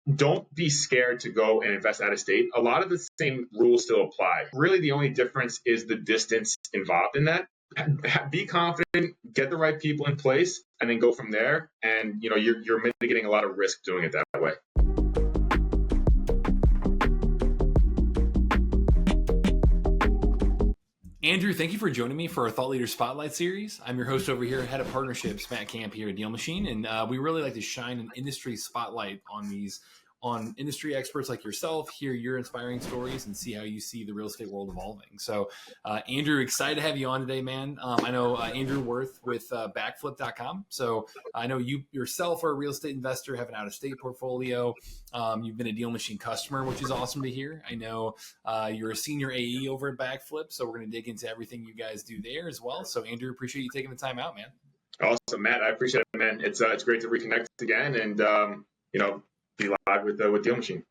don't be scared to go and invest out of state. A lot of the same rules still apply. Really, the only difference is the distance involved in that. Be confident, get the right people in place, and then go from there. And you're mitigating a lot of risk doing it that way. Andrew, thank you for joining me for our Thought Leader Spotlight series. I'm your host over here, Head of Partnerships, Matt Kamp here at DealMachine, and we really like to shine an industry spotlight on industry experts like yourself, hear your inspiring stories, and see how you see the real estate world evolving. So, Andrew, excited to have you on today, man. I know Andrew Worth with Backflip.com. So I know you yourself are a real estate investor, have an out-of-state portfolio. You've been a DealMachine customer, which is awesome to hear. I know you're a senior AE over at Backflip, so we're going to dig into everything you guys do there as well. So, Andrew, appreciate you taking the time out, man. Awesome, Matt. I appreciate it, man. It's great to reconnect again, and be live with DealMachine.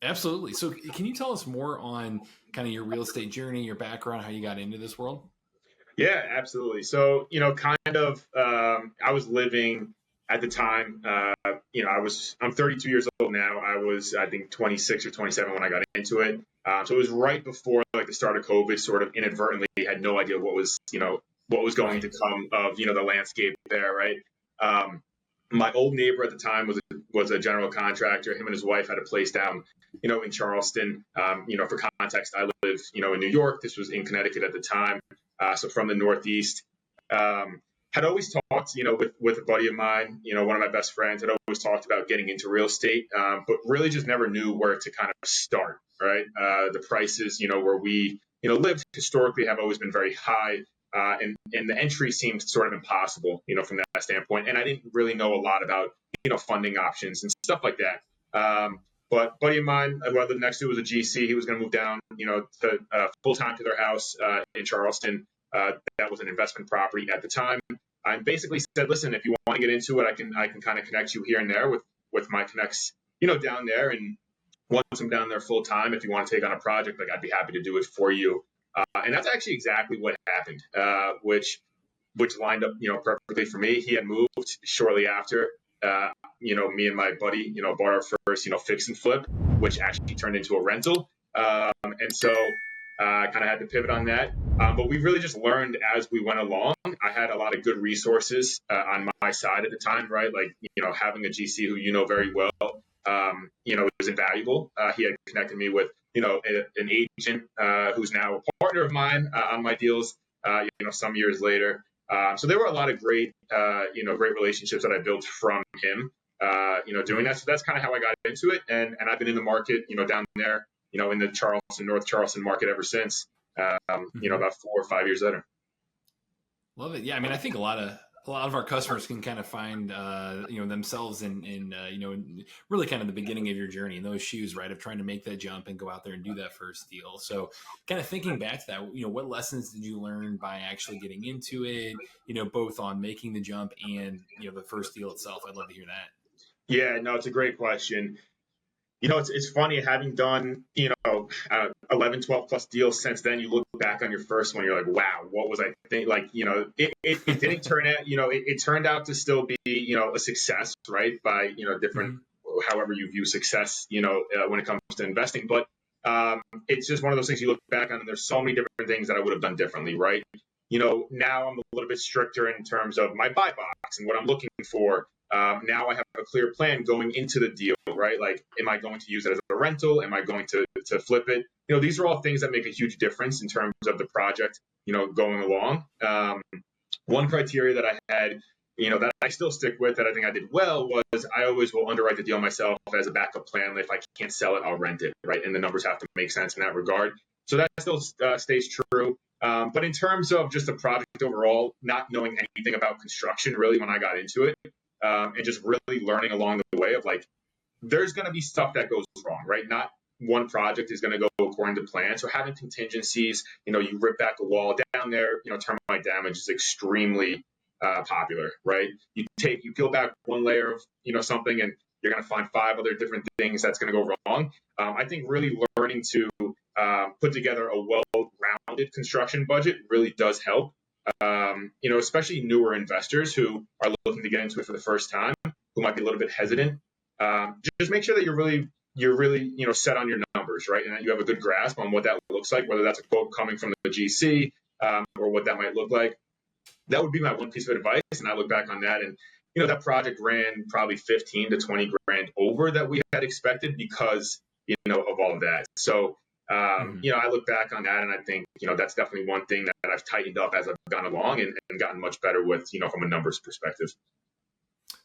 Absolutely. So can you tell us more on kind of your real estate journey, your background, how you got into this world? Yeah, absolutely. So, I was living at the time, I'm 32 years old now. I was, I think, 26 or 27 when I got into it. So it was right before the start of COVID, sort of inadvertently, had no idea what was going to come of, the landscape there. Right. My old neighbor at the time was a general contractor. Him and his wife had a place down, in Charleston. For context, I live, in New York. This was in Connecticut at the time. So from the Northeast. Had always talked, with a buddy of mine, one of my best friends, had always talked about getting into real estate, but really just never knew where to kind of start, right? The prices, where we, lived historically have always been very high. And the entry seemed sort of impossible, from that standpoint. And I didn't really know a lot about, funding options and stuff like that. But buddy of mine who I lived next to was a GC. He was going to move down, to full-time to their house in Charleston. That was an investment property at the time. I basically said, listen, if you want to get into it, I can kind of connect you here and there with my connects, down there. And once I'm down there full-time, if you want to take on a project, I'd be happy to do it for you. And that's actually exactly what happened, which lined up, perfectly for me. He had moved shortly after, me and my buddy, bought our first, fix and flip, which actually turned into a rental. And so I kind of had to pivot on that. But we really just learned as we went along. I had a lot of good resources on my side at the time, right? Having a GC who very well, was invaluable. He had connected me with an agent who's now a partner of mine on my deals, some years later. So there were a lot of great relationships that I built from him, doing that. So that's kind of how I got into it. And I've been in the market, down there, in the North Charleston market ever since, about 4 or 5 years later. Love it. Yeah. I mean, I think a lot of our customers can kind of find, themselves in really kind of the beginning of your journey in those shoes, right? Of trying to make that jump and go out there and do that first deal. So kind of thinking back to that, what lessons did you learn by actually getting into it, both on making the jump and, the first deal itself? I'd love to hear that. Yeah, no, it's a great question. It's funny, having done, 11, 12 plus deals since then, you look back on your first one, you're like, wow, what was I thinking? It didn't turn out, it turned out to still be, a success, right? By, different, however you view success, when it comes to investing. But it's just one of those things you look back on, and there's so many different things that I would have done differently, right? Now I'm a little bit stricter in terms of my buy box and what I'm looking for. Now I have a clear plan going into the deal, right? Am I going to use it as a rental? Am I going to flip it? These are all things that make a huge difference in terms of the project, going along. One criteria that I had, that I still stick with, that I think I did well, was I always will underwrite the deal myself as a backup plan. If I can't sell it, I'll rent it, right? And the numbers have to make sense in that regard. So that still stays true. But in terms of just the project overall, not knowing anything about construction really when I got into it, and just really learning along the way of there's going to be stuff that goes wrong, right? Not one project is going to go according to plan. So having contingencies, you rip back the wall down there, termite damage is extremely popular, right? You peel back one layer of, something, and you're going to find 5 other different things that's going to go wrong. I think really learning to put together a well-rounded construction budget really does help. Especially newer investors who are looking to get into it for the first time, who might be a little bit hesitant. just make sure that you're really, set on your numbers, right? And that you have a good grasp on what that looks like, whether that's a quote coming from the GC, or what that might look like. That would be my one piece of advice. And I look back on that, and, that project ran probably 15 to 20 grand over that we had expected because, of all of that. So, I look back on that, and I think, that's definitely one thing that I've tightened up as I've gone along and gotten much better with, from a numbers perspective.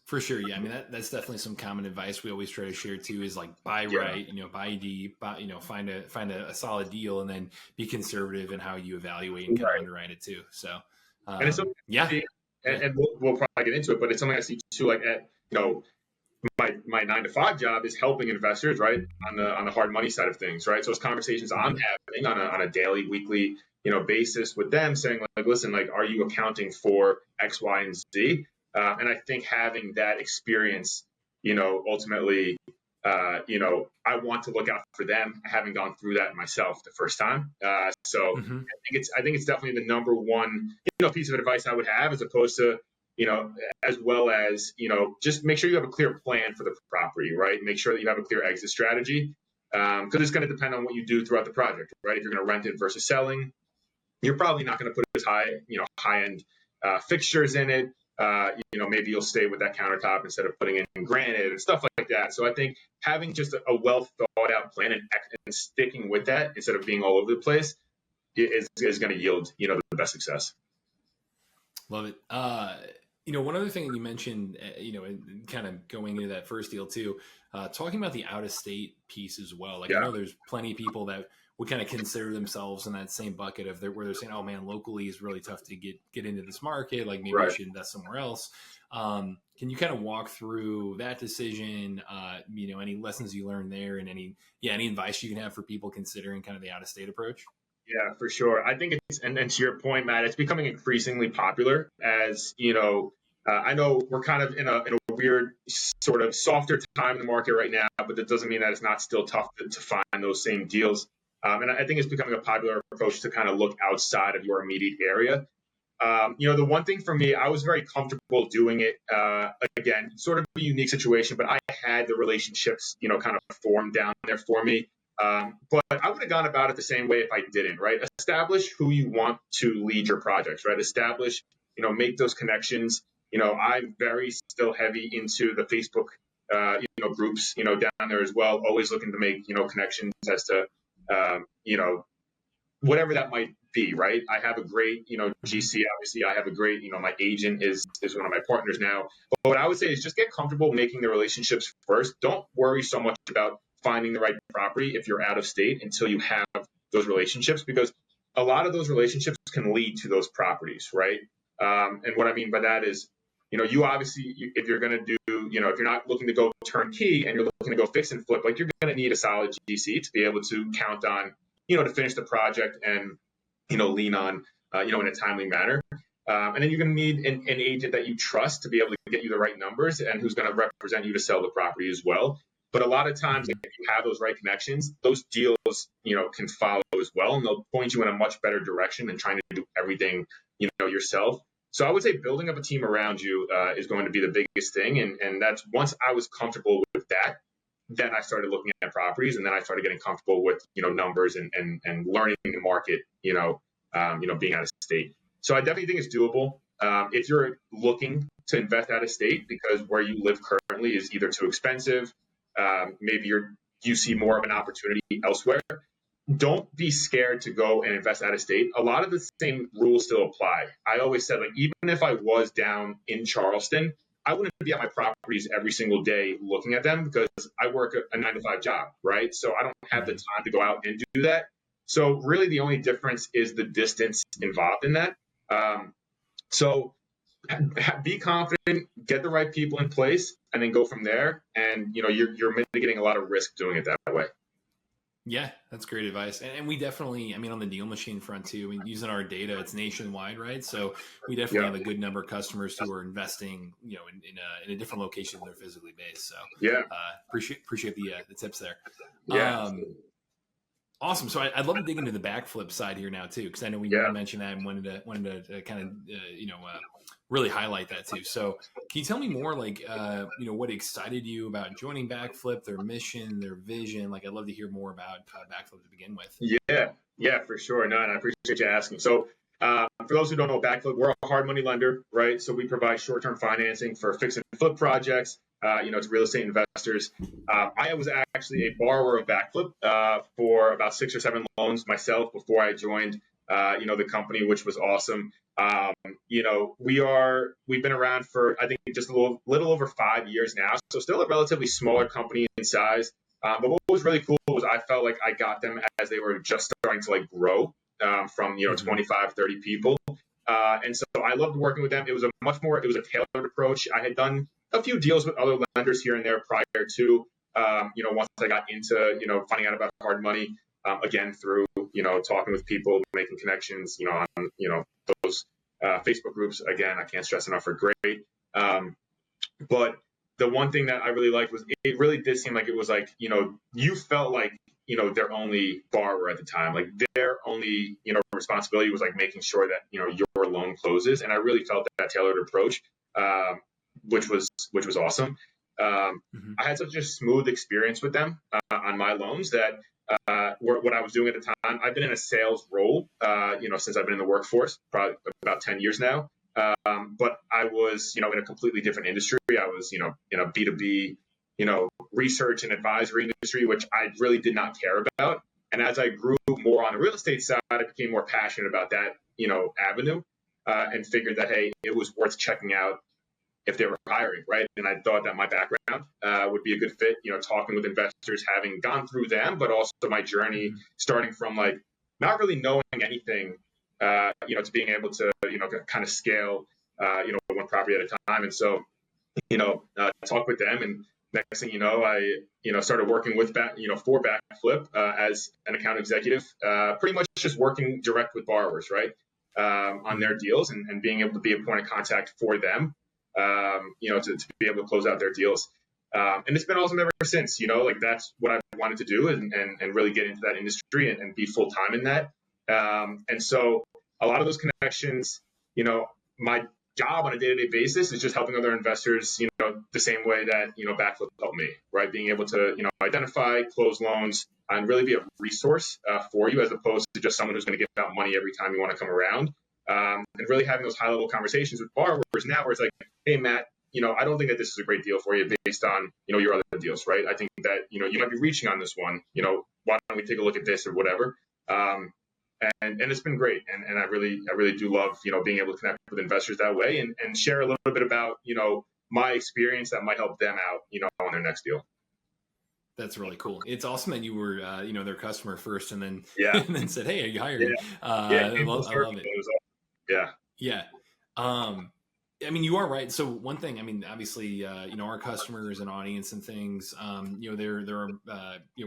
For sure. Yeah. I mean, that's definitely some common advice we always try to share too, is like buy right, buy deep, find a solid deal, and then be conservative in how you evaluate and kind of underwrite it too. So, and it's and we'll probably get into it, but it's something I see too, like at, my 9-to-5 job is helping investors, right, on the hard money side of things, right? So it's conversations I'm having on a daily, weekly, basis with them, saying like, listen, like, are you accounting for X, Y, and Z? And I think having that experience, ultimately, I want to look out for them, having gone through that myself the first time. So I think it's definitely the number one, piece of advice I would have, as opposed to, as well as, just make sure you have a clear plan for the property, right? Make sure that you have a clear exit strategy, because it's going to depend on what you do throughout the project, right? If you're going to rent it versus selling, you're probably not going to put as high end fixtures in it. Maybe you'll stay with that countertop instead of putting in granite and stuff like that. So I think having just a well thought out plan and sticking with that instead of being all over the place is going to yield, the best success. Love it. One other thing that you mentioned, and kind of going into that first deal too, talking about the out of state piece as well. Like, I know there's plenty of people that would kind of consider themselves in that same bucket of where they're saying, oh man, locally is really tough to get into this market. Like maybe I should invest somewhere else. Can you kind of walk through that decision? Any lessons you learned there, and any advice you can have for people considering kind of the out of state approach? Yeah, for sure. I think it's, and to your point, Matt, it's becoming increasingly popular as, I know we're kind of in a weird sort of softer time in the market right now, but that doesn't mean that it's not still tough to find those same deals. And I think it's becoming a popular approach to kind of look outside of your immediate area. The one thing for me, I was very comfortable doing it. Again, sort of a unique situation, but I had the relationships, kind of formed down there for me. But I would have gone about it the same way if I didn't, right? Establish who you want to lead your projects, right? Establish, make those connections. I'm very still heavy into the Facebook, groups, down there as well, always looking to make, connections as to, whatever that might be, right? I have a great, GC, obviously I have a great, my agent is one of my partners now. But what I would say is just get comfortable making the relationships first. Don't worry so much about finding the right property if you're out of state until you have those relationships, because a lot of those relationships can lead to those properties, right? And what I mean by that is, you obviously, if you're going to do, if you're not looking to go turnkey and you're looking to go fix and flip, like you're going to need a solid GC to be able to count on, to finish the project and, lean on, in a timely manner. And then you're going to need an agent that you trust to be able to get you the right numbers and who's going to represent you to sell the property as well. But a lot of times, if you have those right connections, those deals, can follow as well, and they'll point you in a much better direction than trying to do everything, yourself. So I would say building up a team around you is going to be the biggest thing. And that's, once I was comfortable with that, then I started looking at properties, and then I started getting comfortable with, numbers and learning the market, being out of state. So I definitely think it's doable. If you're looking to invest out of state because where you live currently is either too expensive, maybe you see more of an opportunity elsewhere, don't be scared to go and invest out of state. A lot of the same rules still apply. I always said, like, even if I was down in Charleston, I wouldn't be at my properties every single day looking at them because I work a 9-to-5 job, right? So I don't have the time to go out and do that. So really the only difference is the distance involved in that. So be confident, get the right people in place, and then go from there. And, you're mitigating a lot of risk doing it that way. Yeah, that's great advice. And we definitely, on the DealMachine front too, using our data, it's nationwide, right? So we definitely have a good number of customers who are investing, in a different location than they're physically based. So appreciate the tips there. Yeah. Awesome. So I'd love to dig into the backflip side here now too, because I know we mentioned that and wanted to kind of really highlight that too. So can you tell me more, like what excited you about joining Backflip, their mission, their vision? Like I'd love to hear more about Backflip to begin with. Yeah, for sure. No, and I appreciate you asking. So for those who don't know Backflip, we're a hard money lender, right? So we provide short-term financing for fix and flip projects, to real estate investors. I was actually a borrower of Backflip for about 6 or 7 loans myself before I joined, the company, which was awesome. We've been around for, I think, just a little over 5 years now. So still a relatively smaller company in size. But what was really cool was I felt like I got them as they were just starting to like grow from 25, 30 people. And so I loved working with them. It was a tailored approach. I had done a few deals with other lenders here and there prior to, once I got into, finding out about hard money, again, through, talking with people, making connections, on, those Facebook groups. Again, I can't stress enough, are great. But the one thing that I really liked was it really did seem like it was like, you felt like, their only borrower at the time, like their only, responsibility was like making sure that, your loan closes. And I really felt that tailored approach, which was awesome. I had such a smooth experience with them on my loans that what I was doing at the time, I've been in a sales role, since I've been in the workforce, probably about 10 years now. But I was, in a completely different industry. I was, in a B2B, research and advisory industry, which I really did not care about. And as I grew more on the real estate side, I became more passionate about that, avenue, and figured that, hey, it was worth checking out if they were hiring, right? And I thought that my background would be a good fit, talking with investors, having gone through them, but also my journey starting from like not really knowing anything, to being able to, kind of scale, one property at a time. And so, talk with them, and next thing you know, I, started working with for Backflip as an account executive, pretty much just working direct with borrowers, right, on their deals, and being able to be a point of contact for them, to be able to close out their deals. And it's been awesome ever since, like that's what I wanted to do, and really get into that industry and be full time in that. And so a lot of those connections, my job on a day-to-day basis is just helping other investors, the same way that, Backflip helped me, right? Being able to, identify, close loans, and really be a resource for you, as opposed to just someone who's going to give out money every time you want to come around. And really having those high-level conversations with borrowers now, where it's like, hey, Matt, I don't think that this is a great deal for you based on, your other deals, right? I think that, you might be reaching on this one, why don't we take a look at this or whatever? And it's been great. And I really do love, being able to connect with investors that way, and share a little bit about, my experience that might help them out, on their next deal. That's really cool. It's awesome that you were, their customer first, and then Yeah. and then said, "Hey, are you hiring?" I love it. Yeah. Yeah. I mean, you are right. So one thing, I mean, obviously, our customers and audience and things, they're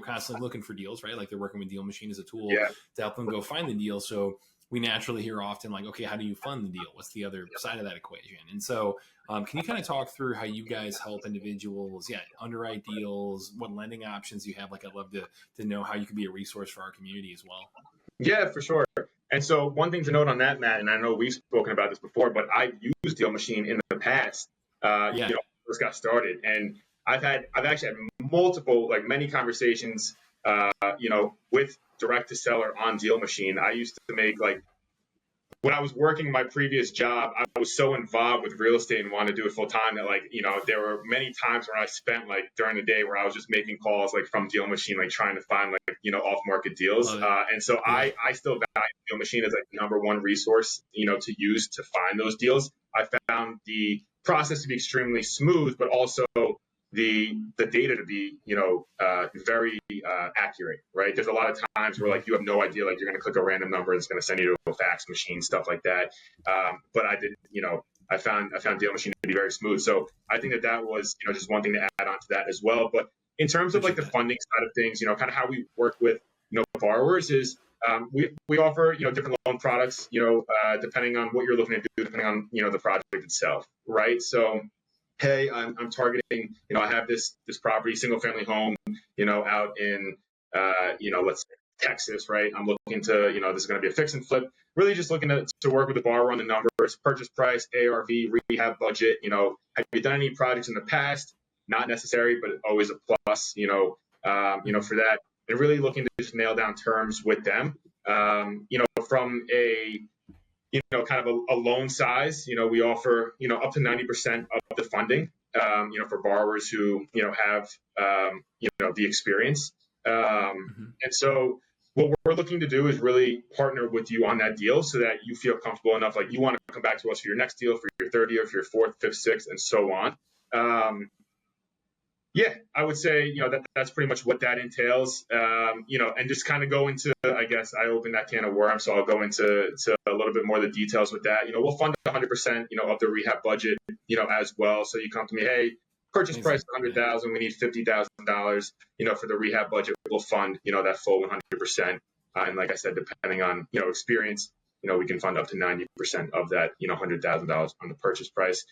constantly looking for deals, right? Like they're working with DealMachine as a tool to help them go find the deal. So we naturally hear often like, okay, how do you fund the deal? What's the other side of that equation? And so can you kind of talk through how you guys help individuals, underwrite deals, what lending options you have? Like, I'd love to know how you can be a resource for our community as well. Yeah, for sure. And so one thing to note on that, Matt, and I know we've spoken about this before, but I've used DealMachine in the past, first got started. And I've actually had multiple, many conversations, with direct to seller on DealMachine. I used to make when I was working my previous job, I was so involved with real estate and wanted to do it full time that there were many times where I spent during the day where I was just making calls from DealMachine, trying to find off market deals. And so I still value DealMachine as the number one resource, to use to find those deals. I found the process to be extremely smooth, but also the data to be, very accurate, right? There's a lot of times where you have no idea, you're going to click a random number and it's going to send you to a fax machine, stuff like that. But I did, I found DealMachine to be very smooth. So I think that was, just one thing to add on to that as well. But in terms of the funding side of things, kind of how we work with, borrowers is, we offer, different loan products, depending on what you're looking to do, depending on, the project itself, right? So, hey, I'm targeting, I have this property, single family home, out in, let's say Texas, right? I'm looking to, this is going to be a fix and flip. Really just looking to work with the borrower on the numbers, purchase price, ARV, rehab budget. Have you done any projects in the past? Not necessary, but always a plus, for that. And really looking to just nail down terms with them. From a, kind of a loan size, we offer, up to 90% of the funding, for borrowers who, have, the experience. And so what we're looking to do is really partner with you on that deal so that you feel comfortable enough, like you want to come back to us for your next deal, for your third deal, for your fourth, fifth, sixth, and so on. I would say, that's pretty much what that entails, and just kind of go into, I guess I opened that can of worms, so I'll go into a little bit more of the details with that. We'll fund 100%, of the rehab budget, as well. So you come to me, hey, purchase price $100,000, we need $50,000, for the rehab budget, we'll fund, that full 100%. And like I said, depending on, experience, we can fund up to 90% of that, $100,000 on the purchase price.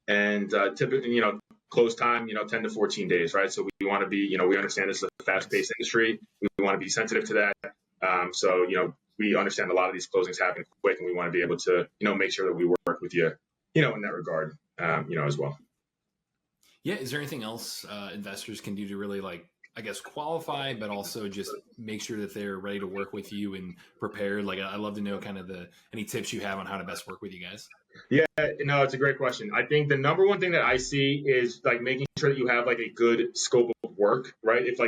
Typically, close time, 10 to 14 days, right? So we want to be, we understand this is a fast-paced industry. We want to be sensitive to that. So we understand a lot of these closings happen quick, and we want to be able to, make sure that we work with you, in that regard, as well. Yeah. Is there anything else investors can do to really, qualify, but also just make sure that they're ready to work with you and prepared? I'd love to know kind of any tips you have on how to best work with you guys. Yeah, no, it's a great question. I think the number one thing that I see is making sure that you have a good scope of work, right? If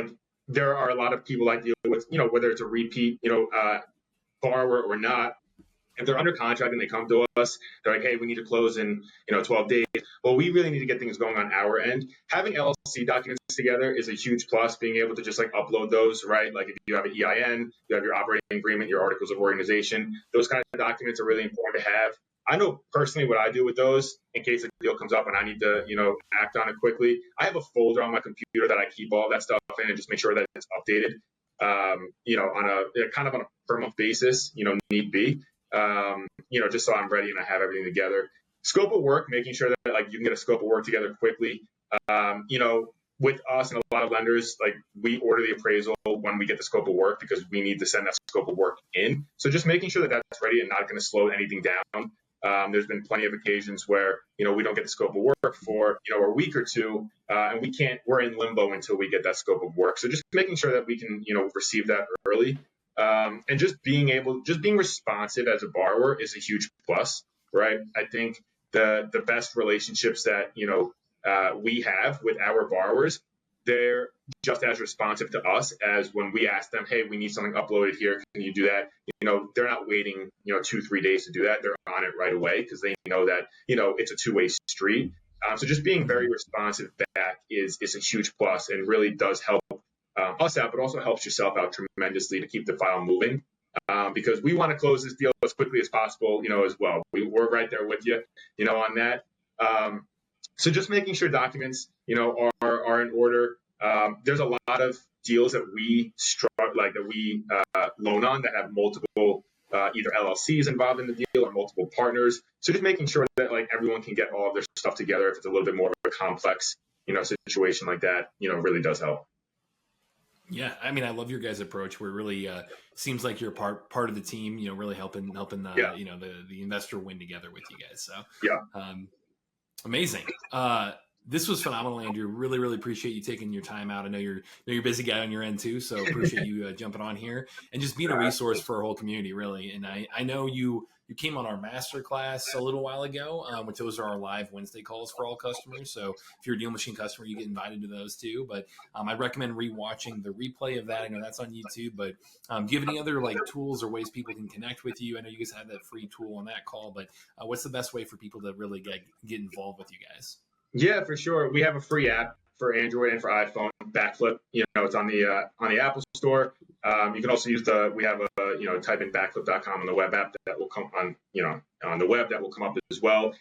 there are a lot of people I deal with, whether it's a repeat, borrower or not, if they're under contract and they come to us, they're like, hey, we need to close in, 12 days. Well, we really need to get things going on our end. Having LLC documents together is a huge plus, being able to just upload those, right? If you have an EIN, you have your operating agreement, your articles of organization, those kind of documents are really important to have. I know personally what I do with those in case a deal comes up and I need to, act on it quickly. I have a folder on my computer that I keep all that stuff in and just make sure that it's updated, on a kind of on a per month basis, need be, just so I'm ready and I have everything together. Scope of work, making sure that you can get a scope of work together quickly. With us and a lot of lenders, we order the appraisal when we get the scope of work because we need to send that scope of work in. So just making sure that that's ready and not going to slow anything down. There's been plenty of occasions where, we don't get the scope of work for, a week or two, and we're in limbo until we get that scope of work. So just making sure that we can, receive that early, and just being responsive as a borrower is a huge plus, right? I think the best relationships that, we have with our borrowers, they're just as responsive to us as when we ask them, hey, we need something uploaded here. Can you do that? They're not waiting, 2-3 days to do that. They're on it right away because they know that, it's a two-way street. So just being very responsive back is a huge plus and really does help us out, but also helps yourself out tremendously to keep the file moving. Because we want to close this deal as quickly as possible, as well. We're right there with you, on that. So just making sure documents, are in order. There's a lot of deals that we loan on that have multiple either LLCs involved in the deal or multiple partners. So just making sure that everyone can get all of their stuff together if it's a little bit more of a complex, situation like that, really does help. Yeah, I mean, I love your guys' approach. Where it really seems like you're part of the team, really helping the investor win together with you guys. So yeah. Amazing. This was phenomenal, Andrew. Really, really appreciate you taking your time out. I know you're a busy guy on your end too, so appreciate you jumping on here and just being a resource for our whole community, really. And I know you came on our masterclass a little while ago, which those are our live Wednesday calls for all customers. So if you're a DealMachine customer, you get invited to those too. But I'd recommend rewatching the replay of that. I know that's on YouTube. But do you have any other tools or ways people can connect with you? I know you guys have that free tool on that call, but what's the best way for people to really get involved with you guys? Yeah, for sure. We have a free app for Android and for iPhone, Backflip. It's on the Apple Store. You can also use we have type in backflip.com on the web app that will come on, on the web that will come up as well.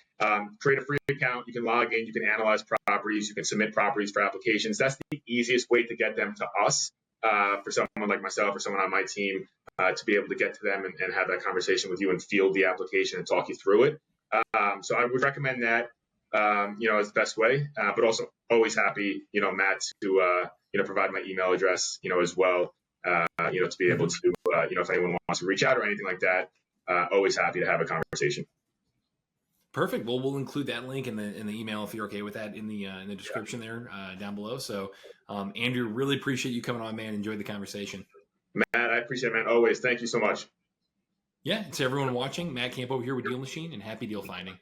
Create a free account. You can log in. You can analyze properties. You can submit properties for applications. That's the easiest way to get them to us, for someone like myself or someone on my team, to be able to get to them and have that conversation with you and field the application and talk you through it. So I would recommend that. As the best way, but also always happy, Matt, to, provide my email address, as well. to be able to, if anyone wants to reach out or anything like that, always happy to have a conversation. Perfect. Well, we'll include that link in the email if you're okay with that in the description there down below. So, Andrew, really appreciate you coming on, man. Enjoyed the conversation. Matt, I appreciate it, man. Always. Thank you so much. Yeah. And to everyone watching, Matt Kamp over here with DealMachine, and happy deal finding.